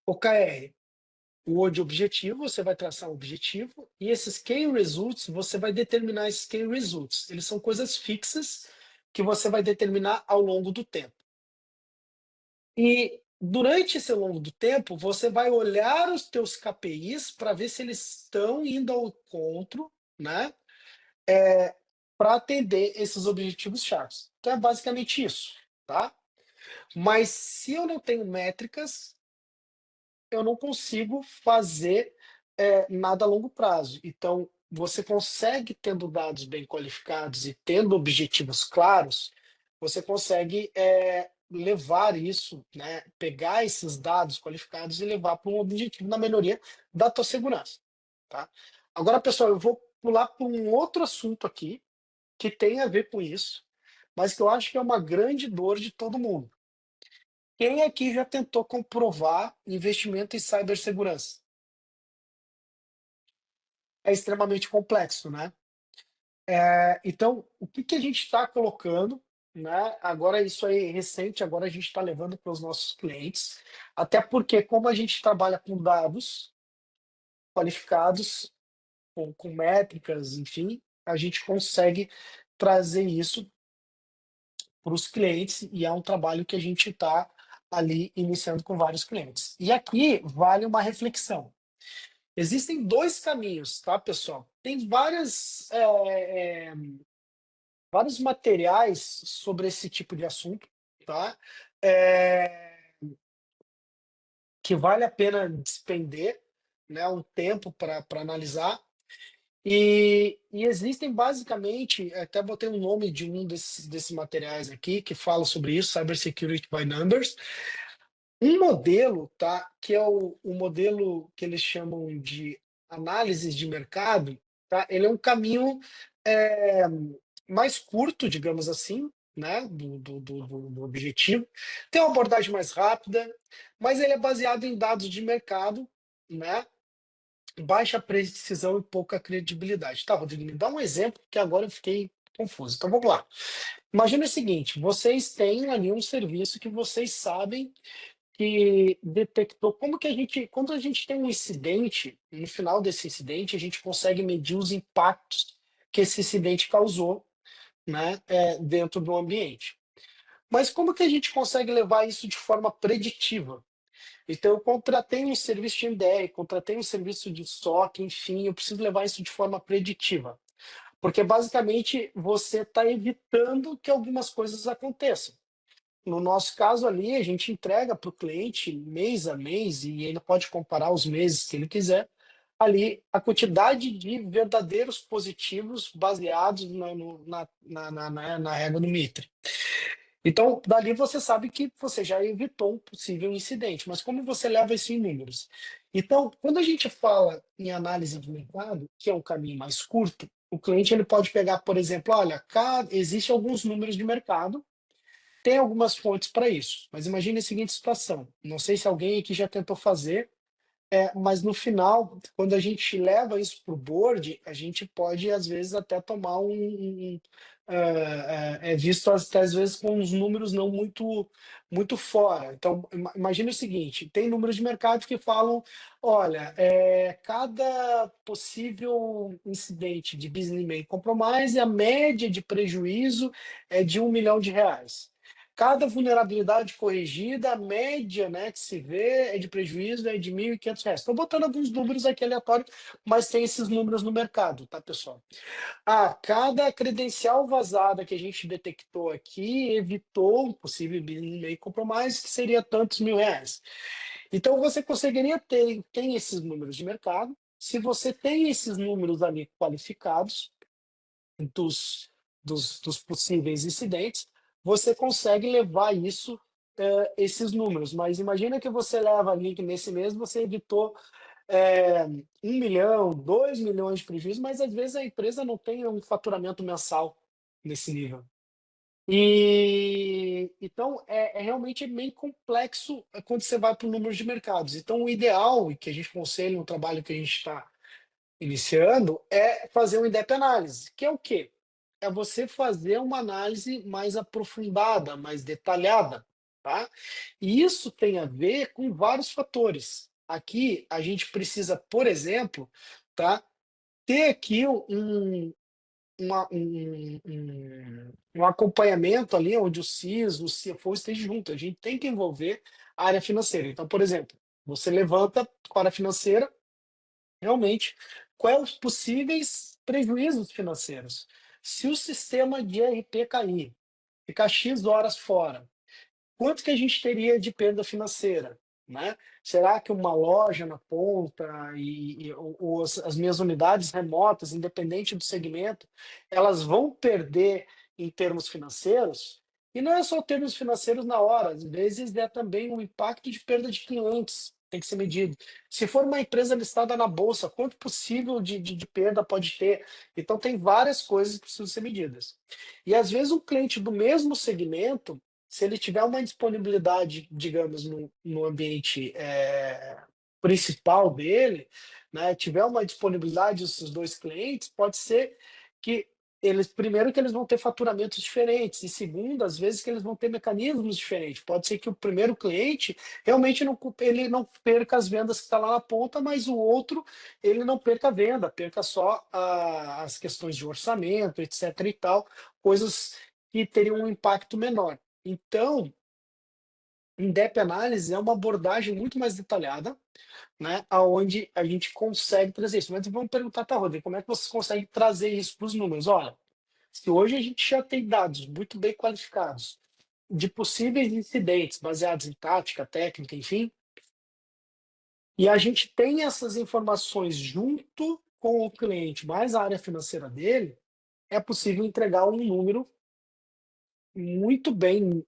Speaker 1: OKR, o de objetivo, você vai traçar um objetivo, e esses key results, você vai determinar esses key results. Eles são coisas fixas que você vai determinar ao longo do tempo. E durante esse longo do tempo, você vai olhar os teus KPIs para ver se eles estão indo ao encontro, né? Para atender esses objetivos chaves. Então é basicamente isso, tá? Mas se eu não tenho métricas, eu não consigo fazer nada a longo prazo. Então, você consegue, tendo dados bem qualificados e tendo objetivos claros, você consegue levar isso, né, pegar esses dados qualificados e levar para um objetivo na melhoria da tua segurança, tá? Agora, pessoal, eu vou pular para um outro assunto aqui que tem a ver com isso, mas que eu acho que é uma grande dor de todo mundo, Quem aqui já tentou comprovar investimento em cibersegurança? É extremamente complexo, né? Então, o que que a gente está colocando, né? Agora isso aí é recente, agora a gente está levando para os nossos clientes, até porque como a gente trabalha com dados qualificados, com métricas, enfim, a gente consegue trazer isso para os clientes e é um trabalho que a gente está ali iniciando com vários clientes. E aqui vale uma reflexão. Existem dois caminhos, tá, pessoal? Tem vários materiais sobre esse tipo de assunto, tá? É, que vale a pena despender, né, um tempo para analisar. E existem basicamente, até botei o nome de um desses materiais aqui, que fala sobre isso, Cybersecurity by Numbers. Um modelo, tá, que é o modelo que eles chamam de análise de mercado, tá? Ele é um caminho é, mais curto, digamos assim, né, do objetivo. Tem uma abordagem mais rápida, mas ele é baseado em dados de mercado, né? Baixa precisão e pouca credibilidade. Tá, Rodrigo, me dá um exemplo, que agora eu fiquei confuso. Então vamos lá. Imagina o seguinte: vocês têm ali um serviço que vocês sabem que detectou como que a gente, quando a gente tem um incidente, no final desse incidente, a gente consegue medir os impactos que esse incidente causou, né, dentro do ambiente. Mas como que a gente consegue levar isso de forma preditiva? Então, eu contratei um serviço de MDR, contratei um serviço de SOC, enfim, eu preciso levar isso de forma preditiva. Porque, basicamente, você está evitando que algumas coisas aconteçam. No nosso caso ali, a gente entrega para o cliente mês a mês, e ele pode comparar os meses que ele quiser, ali a quantidade de verdadeiros positivos baseados na régua do Mitre. Então, dali você sabe que você já evitou um possível incidente, mas como você leva isso em números? Então, quando a gente fala em análise de mercado, que é um caminho mais curto, o cliente ele pode pegar, por exemplo, olha, existe alguns números de mercado, tem algumas fontes para isso, mas imagine a seguinte situação: não sei se alguém aqui já tentou fazer, mas no final, quando a gente leva isso para o board, a gente pode, às vezes, até tomar visto até às vezes com os números não muito fora. Então, imagine o seguinte: tem números de mercado que falam, olha, cada possível incidente de business email compromise, a média de prejuízo é de R$ 1 milhão. Cada vulnerabilidade corrigida, a média, né, que se vê é de prejuízo é de R$ 1.500. Estou botando alguns números aqui aleatórios, mas tem esses números no mercado, tá, pessoal? Cada credencial vazada que a gente detectou aqui evitou um possível e-mail compromise, que seria tantos R$ 1.000. Então, você conseguiria ter tem esses números de mercado. Se você tem esses números ali qualificados, dos, dos possíveis incidentes, você consegue levar isso, esses números. Mas imagina que você leva ali que nesse mês você evitou 1 milhão, 2 milhões de prejuízo, mas às vezes a empresa não tem um faturamento mensal nesse nível. E então é realmente meio complexo quando você vai para o número de mercados. Então, o ideal, e que a gente aconselha no trabalho que a gente está iniciando, é fazer um in-depth análise, que é o quê? É você fazer uma análise mais aprofundada, mais detalhada, tá? E isso tem a ver com vários fatores. Aqui a gente precisa, por exemplo, tá, ter aqui um acompanhamento ali onde o CIS, o CFO esteja junto. A gente tem que envolver a área financeira. Então, por exemplo, você levanta com a área financeira realmente quais os possíveis prejuízos financeiros. Se o sistema de ERP cair, ficar X horas fora, quanto que a gente teria de perda financeira, né? Será que uma loja na ponta ou as minhas unidades remotas, independente do segmento, elas vão perder em termos financeiros? E não é só termos financeiros na hora, às vezes é também um impacto de perda de clientes, tem que ser medido. Se for uma empresa listada na bolsa, quanto possível de perda pode ter? Então, tem várias coisas que precisam ser medidas. E às vezes um cliente do mesmo segmento se ele tiver uma disponibilidade, digamos, no ambiente principal dele, né, tiver uma disponibilidade desses dois clientes, pode ser que eles, primeiro, que eles vão ter faturamentos diferentes, e segundo, às vezes que eles vão ter mecanismos diferentes. Pode ser que o primeiro cliente realmente ele não perca as vendas que está lá na ponta, mas o outro ele não perca a venda, perca só as questões de orçamento, etc. e tal, coisas que teriam um impacto menor. Então, em-depth análise é uma abordagem muito mais detalhada, né, aonde a gente consegue trazer isso. Mas vamos perguntar, tá, Rodrigo, como é que você consegue trazer isso para os números? Olha, se hoje a gente já tem dados muito bem qualificados de possíveis incidentes baseados em tática, técnica, enfim, e a gente tem essas informações junto com o cliente, mais a área financeira dele, é possível entregar um número muito bem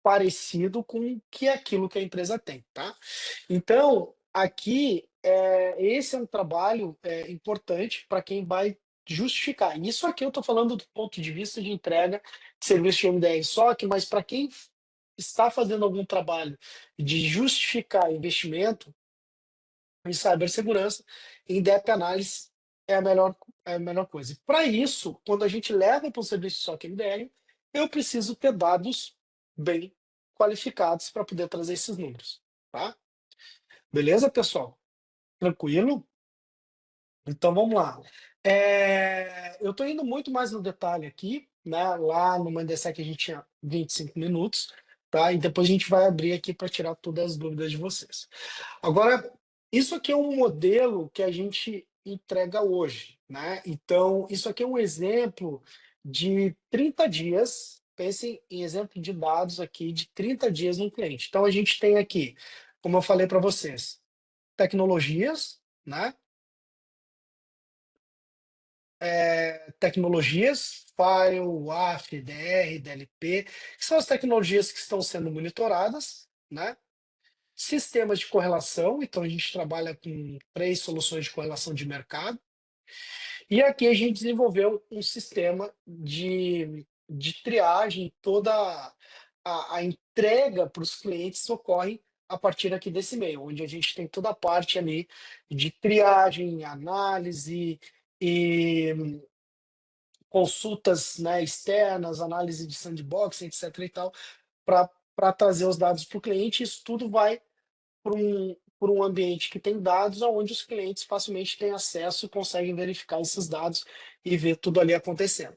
Speaker 1: parecido com que aquilo que a empresa tem, tá? Então, aqui, esse é um trabalho importante para quem vai justificar. Isso aqui eu estou falando do ponto de vista de entrega de serviço de MDR SOC, mas para quem está fazendo algum trabalho de justificar investimento em cibersegurança, em-depth análise é a melhor coisa. Para isso, quando a gente leva para o serviço SOC MDR, eu preciso ter dados bem qualificados para poder trazer esses números, tá? Beleza, pessoal? Tranquilo? Então vamos lá. Eu estou indo muito mais no detalhe aqui, né? Lá no Mandesec a gente tinha 25 minutos, tá? E depois a gente vai abrir aqui para tirar todas as dúvidas de vocês. Agora, isso aqui é um modelo que a gente entrega hoje, né? Então, isso aqui é um exemplo de 30 dias. Pensem em exemplo de dados aqui de 30 dias no cliente. Então, a gente tem aqui, como eu falei para vocês, tecnologias, né? Tecnologias, File, WAF, DR, DLP, que são as tecnologias que estão sendo monitoradas, né? Sistemas de correlação, então a gente trabalha com 3 soluções de correlação de mercado, e aqui a gente desenvolveu um sistema de triagem, toda a entrega para os clientes ocorre a partir aqui desse e-mail, onde a gente tem toda a parte ali de triagem, análise e consultas, né, externas, análise de sandbox, etc. e tal, para trazer os dados para o cliente. Isso tudo vai para um ambiente que tem dados, onde os clientes facilmente têm acesso e conseguem verificar esses dados e ver tudo ali acontecendo.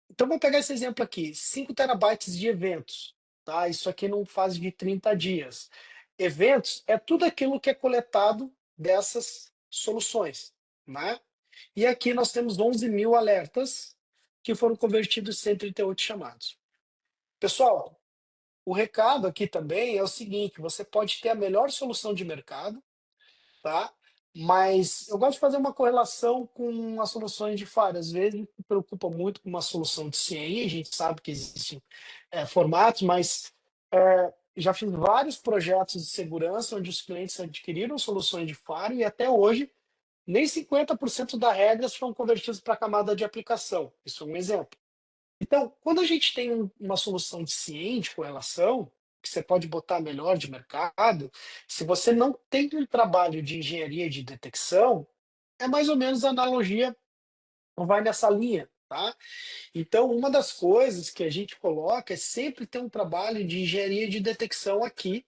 Speaker 1: Então, vamos pegar esse exemplo aqui: 5 terabytes de eventos. Tá? Isso aqui não faz de 30 dias. Eventos é tudo aquilo que é coletado dessas soluções. Né? E aqui nós temos 11 mil alertas que foram convertidos em 138 chamados. Pessoal, o recado aqui também é o seguinte: você pode ter a melhor solução de mercado, tá? Mas eu gosto de fazer uma correlação com as soluções de FAR. Às vezes me preocupa muito com uma solução de CI, a gente sabe que existem formatos, mas já fiz vários projetos de segurança onde os clientes adquiriram soluções de FAR e até hoje nem 50% das regras foram convertidas para a camada de aplicação. Isso é um exemplo. Então, quando a gente tem uma solução de ciente de correlação, que você pode botar melhor de mercado, se você não tem um trabalho de engenharia de detecção, é mais ou menos a analogia vai nessa linha, tá? Então, uma das coisas que a gente coloca é sempre ter um trabalho de engenharia de detecção aqui,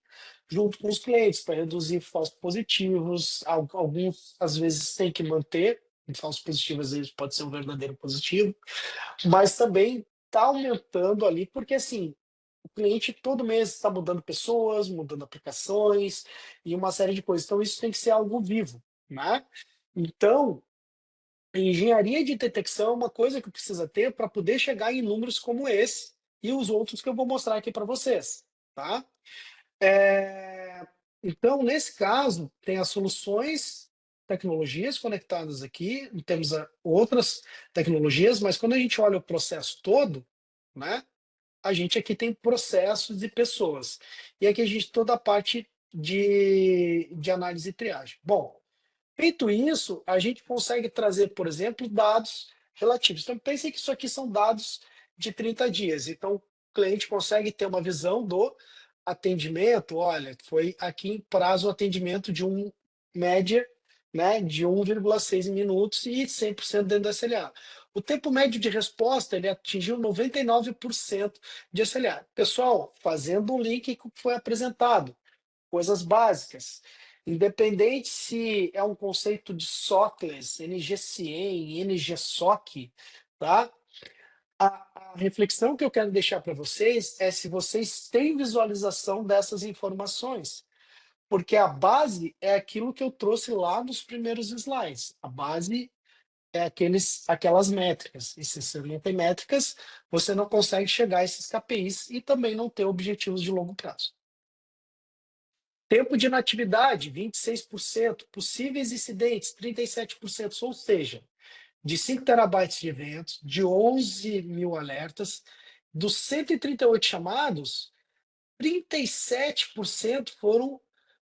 Speaker 1: junto com os clientes, para reduzir falsos positivos. Alguns, às vezes, tem que manter, falsos positivos, às vezes, pode ser um verdadeiro positivo, mas também está aumentando ali, porque assim, o cliente todo mês está mudando pessoas, mudando aplicações e uma série de coisas. Então, isso tem que ser algo vivo, né? Então, a engenharia de detecção é uma coisa que precisa ter para poder chegar em números como esse e os outros que eu vou mostrar aqui para vocês, tá? Então, nesse caso, tem as soluções, tecnologias conectadas aqui, temos outras tecnologias, mas quando a gente olha o processo todo, né, a gente aqui tem processos e pessoas. E aqui a gente toda a parte de análise e triagem. Bom, feito isso, a gente consegue trazer, por exemplo, dados relativos. Então, pensem que isso aqui são dados de 30 dias. Então, o cliente consegue ter uma visão do atendimento. Olha, foi aqui em prazo o atendimento de média, né, de 1,6 minutos e 100% dentro do SLA. O tempo médio de resposta, ele atingiu 99% de SLA. Pessoal, fazendo um link que foi apresentado, coisas básicas. Independente se é um conceito de SOCLES, NGCIEM, NGSOC, tá? A reflexão que eu quero deixar para vocês é se vocês têm visualização dessas informações, porque a base é aquilo que eu trouxe lá nos primeiros slides. A base é aquelas métricas. E se você não tem métricas, você não consegue chegar a esses KPIs e também não ter objetivos de longo prazo. Tempo de inatividade, 26%. Possíveis incidentes, 37%. Ou seja, de 5 terabytes de eventos, de 11 mil alertas, dos 138 chamados, 37% foram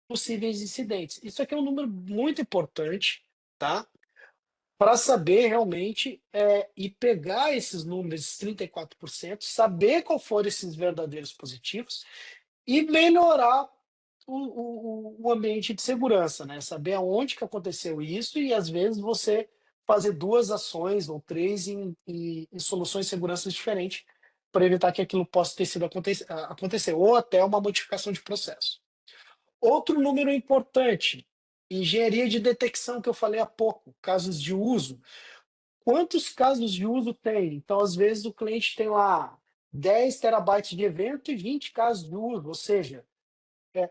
Speaker 1: possíveis incidentes. Isso aqui é um número muito importante, tá? Para saber realmente e pegar esses números, esses 34%, saber qual foram esses verdadeiros positivos e melhorar o ambiente de segurança, né? Saber aonde que aconteceu isso e, às vezes, você fazer duas ações ou três em soluções de segurança diferentes para evitar que aquilo possa ter sido acontecer, ou até uma modificação de processo. Outro número importante, engenharia de detecção, que eu falei há pouco, casos de uso. Quantos casos de uso tem? Então, às vezes, o cliente tem lá 10 terabytes de evento e 20 casos de uso, ou seja,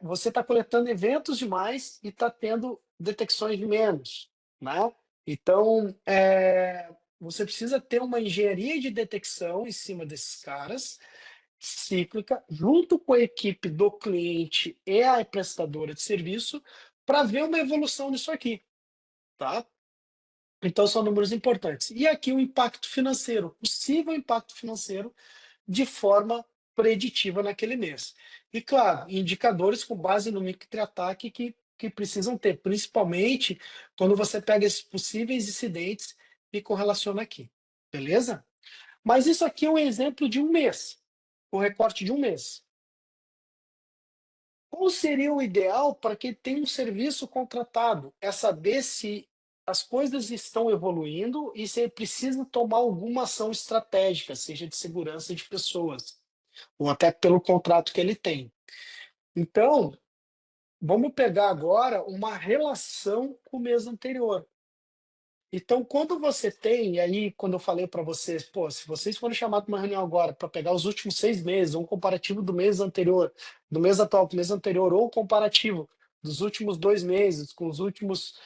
Speaker 1: você está coletando eventos demais e está tendo detecções de menos, né? Então, você precisa ter uma engenharia de detecção em cima desses caras, cíclica, junto com a equipe do cliente e a prestadora de serviço, para ver uma evolução nisso aqui, tá? Então, são números importantes. E aqui o impacto financeiro, possível impacto financeiro de forma preditiva naquele mês. E, claro, indicadores com base no microataque que precisam ter, principalmente quando você pega esses possíveis incidentes e correlaciona aqui. Beleza? Mas isso aqui é um exemplo de um mês, o recorte de um mês. Qual seria o ideal para quem tem um serviço contratado? É saber se as coisas estão evoluindo e se é preciso tomar alguma ação estratégica, seja de segurança de pessoas, ou até pelo contrato que ele tem. Então, vamos pegar agora uma relação com o mês anterior. Então, quando você tem, e aí, quando eu falei para vocês, pô, se vocês forem chamados para uma reunião agora para pegar os últimos 6 meses, um comparativo do mês anterior, do mês atual com o mês anterior, ou um comparativo dos últimos 2 meses com os últimos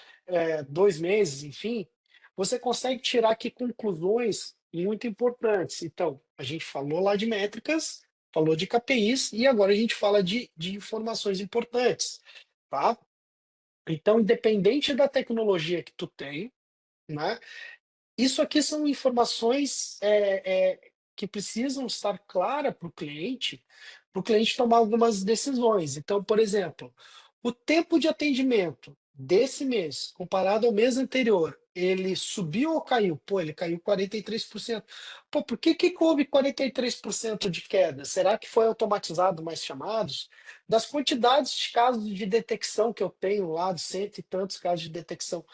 Speaker 1: 2 meses, enfim, você consegue tirar aqui conclusões muito importantes. Então, a gente falou lá de métricas, falou de KPIs, e agora a gente fala de informações importantes, tá? Então, independente da tecnologia que tu tem, né? Isso aqui são informações que precisam estar claras para o cliente tomar algumas decisões. Então, por exemplo, o tempo de atendimento desse mês, comparado ao mês anterior, ele subiu ou caiu? Pô, ele caiu 43%. Pô, por que houve 43% de queda? Será que foi automatizado mais chamados? Das quantidades de casos de detecção que eu tenho lá, de cento e tantos casos de detecção,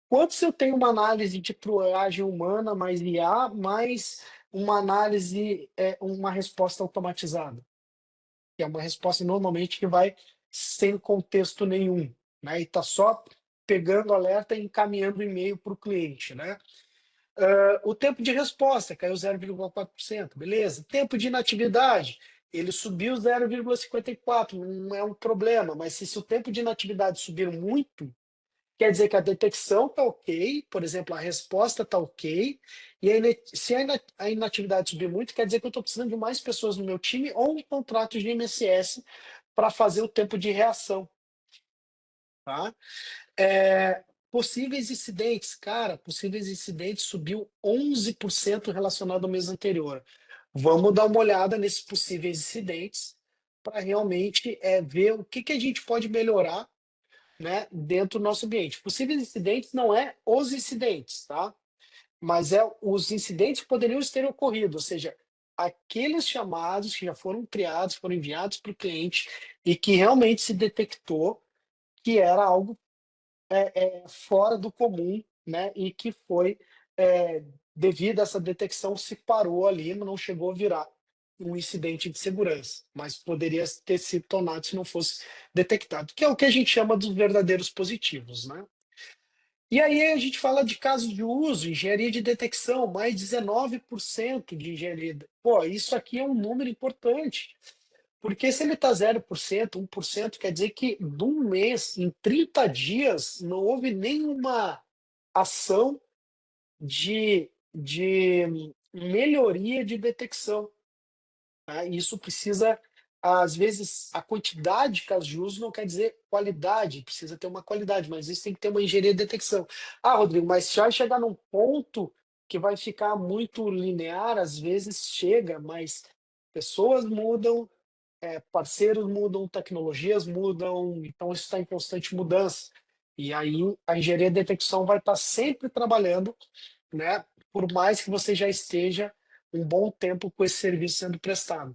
Speaker 1: quantos eu tenho uma análise de triagem humana mais IA, mais uma análise, uma resposta automatizada? Que é uma resposta normalmente que vai sem contexto nenhum, né? E está só pegando alerta e encaminhando o e-mail para o cliente, né? O tempo de resposta caiu 0,4%, beleza. Tempo de inatividade, ele subiu 0,54%, não é um problema, mas se o tempo de inatividade subir muito, quer dizer que a detecção está ok, por exemplo, a resposta está ok, e se a inatividade subir muito, quer dizer que eu estou precisando de mais pessoas no meu time ou um contrato de MSS para fazer o tempo de reação. Tá? Possíveis incidentes, cara, possíveis incidentes subiu 11% relacionado ao mês anterior. Vamos dar uma olhada nesses possíveis incidentes para realmente ver o que a gente pode melhorar, né, dentro do nosso ambiente. Possíveis incidentes não é os incidentes, tá? Mas é os incidentes que poderiam ter ocorrido, ou seja, aqueles chamados que já foram criados, foram enviados para o cliente e que realmente se detectou que era algo fora do comum, né? E que foi, é, devido a essa detecção, se parou ali, não chegou a virar um incidente de segurança, mas poderia ter sido tornado se não fosse detectado, que é o que a gente chama dos verdadeiros positivos, né? E aí a gente fala de casos de uso, engenharia de detecção, mais 19% de engenharia. Pô, isso aqui é um número importante, porque se ele está 0%, 1%, quer dizer que de um mês, em 30 dias, não houve nenhuma ação de melhoria de detecção, tá? Isso precisa, às vezes, a quantidade de casos de uso não quer dizer qualidade, precisa ter uma qualidade, mas isso tem que ter uma engenharia de detecção. Ah, Rodrigo, mas se vai chegar num ponto que vai ficar muito linear, às vezes chega, mas pessoas mudam, parceiros mudam, tecnologias mudam, então isso está em constante mudança. E aí a engenharia de detecção vai estar sempre trabalhando, né? Por mais que você já esteja um bom tempo com esse serviço sendo prestado.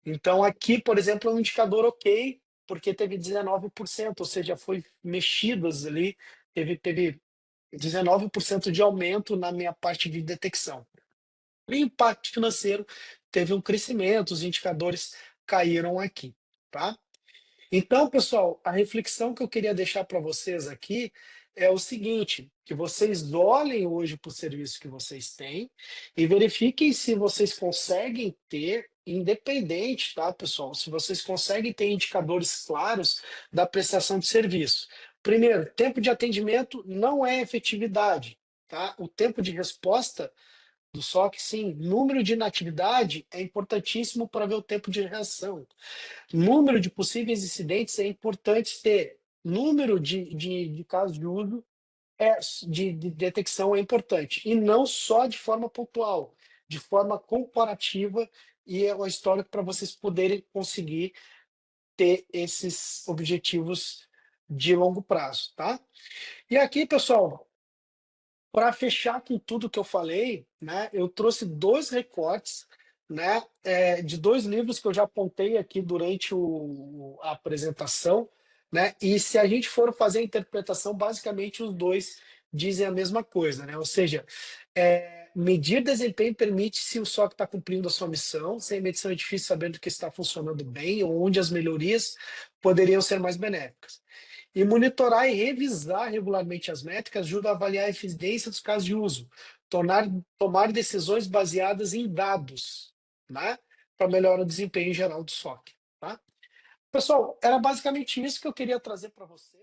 Speaker 1: Então aqui, por exemplo, é um indicador ok, porque teve 19%, ou seja, foi mexidas ali, teve 19% de aumento na minha parte de detecção. O impacto financeiro teve um crescimento, os indicadores caíram aqui, tá? Então, pessoal, a reflexão que eu queria deixar para vocês aqui é o seguinte: que vocês olhem hoje para o serviço que vocês têm e verifiquem se vocês conseguem ter, independente, tá, pessoal? Se vocês conseguem ter indicadores claros da prestação de serviço. Primeiro, tempo de atendimento não é efetividade, tá? O tempo de resposta do SOC, sim. Número de inatividade é importantíssimo para ver o tempo de reação. Número de possíveis incidentes é importante ter. Número de casos de uso de detecção é importante. E não só de forma pontual, de forma comparativa, e é uma história para vocês poderem conseguir ter esses objetivos de longo prazo, tá? E aqui, pessoal, para fechar com tudo que eu falei, né, eu trouxe dois recortes, né, de dois livros que eu já apontei aqui durante a apresentação, né, e se a gente for fazer a interpretação, basicamente os dois dizem a mesma coisa, né, ou seja, medir desempenho permite se o SOC está cumprindo a sua missão, sem medição é difícil saber do que está funcionando bem ou onde as melhorias poderiam ser mais benéficas. E monitorar e revisar regularmente as métricas ajuda a avaliar a eficiência dos casos de uso, tomar decisões baseadas em dados, né? Para melhorar o desempenho geral do SOC. Tá? Pessoal, era basicamente isso que eu queria trazer para vocês.